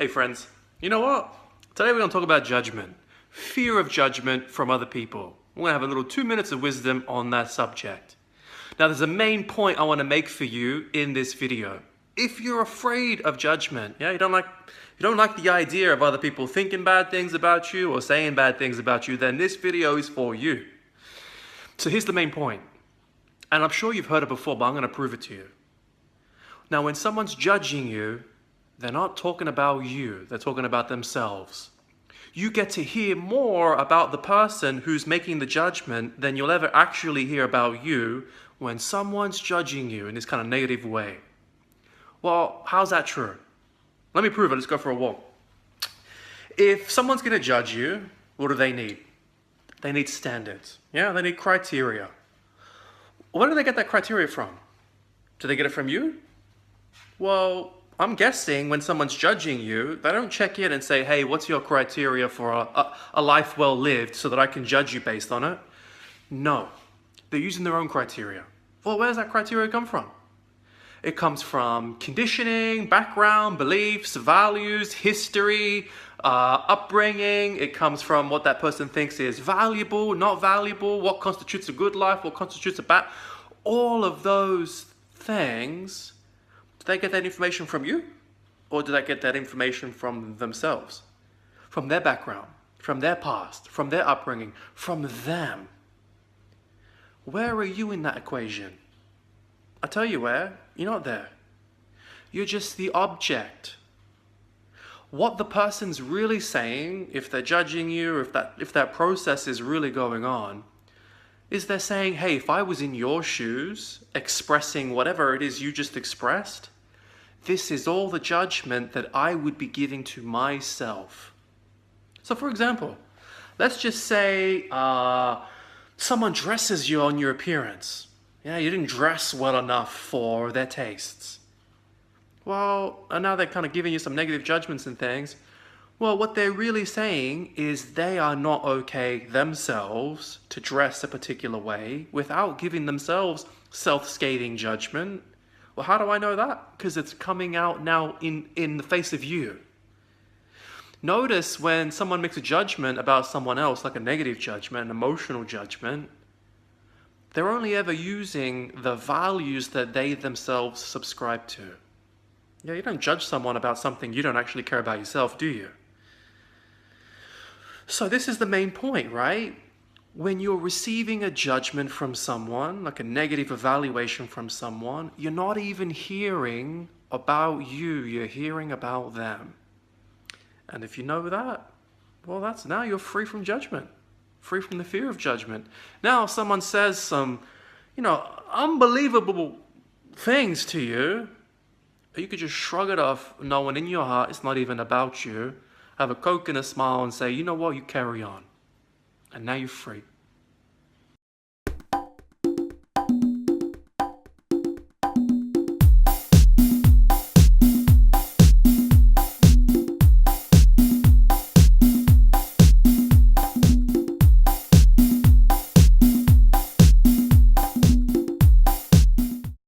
Hey friends, you know what? Today we're going to talk about judgment. Fear of judgment from other people. We're going to have a little 2 minutes of wisdom on that subject. Now there's a main point I want to make for you in this video. If you're afraid of judgment, you don't like the idea of other people thinking bad things about you or saying bad things about you, then this video is for you. So here's the main point. And I'm sure you've heard it before, but I'm going to prove it to you. Now when someone's judging you, they're not talking about you, they're talking about themselves. You get to hear more about the person who's making the judgment than you'll ever actually hear about you when someone's judging you in this kind of negative way. Well, how's that true? Let me prove it. Let's go for a walk. If someone's going to judge you, what do they need? They need standards. Yeah, they need criteria. Where do they get that criteria from? Do they get it from you? Well, I'm guessing when someone's judging you, they don't check in and say, hey, what's your criteria for a life well lived so that I can judge you based on it? No, they're using their own criteria. Well, where does that criteria come from? It comes from conditioning, background, beliefs, values, history, upbringing. It comes from what that person thinks is valuable, not valuable, what constitutes a good life, what constitutes a bad. All of those things. Do they get that information from you? Or do they get that information from themselves? From their background, from their past, from their upbringing, from them? Where are you in that equation? I tell you where, you're not there. You're just the object. What the person's really saying, if they're judging you, or if that process is really going on, is they're saying, hey, if I was in your shoes, expressing whatever it is you just expressed, this is all the judgment that I would be giving to myself. So for example, let's just say someone dresses you on your appearance. Yeah, you didn't dress well enough for their tastes. Well, and now they're kind of giving you some negative judgments and things. Well, what they're really saying is they are not okay themselves to dress a particular way without giving themselves self-scathing judgment. Well, how do I know that? Because it's coming out now in the face of you. Notice when someone makes a judgment about someone else, like a negative judgment, an emotional judgment, they're only ever using the values that they themselves subscribe to. Yeah, you don't judge someone about something you don't actually care about yourself, do you? So this is the main point, right? When you're receiving a judgment from someone, like a negative evaluation from someone, you're not even hearing about you, you're hearing about them. And if you know that, well, now you're free from judgment, free from the fear of judgment. Now, if someone says some, unbelievable things to you, you could just shrug it off, knowing in your heart it's not even about you, have a Coke and a smile and say, you know what, you carry on. And now you're free.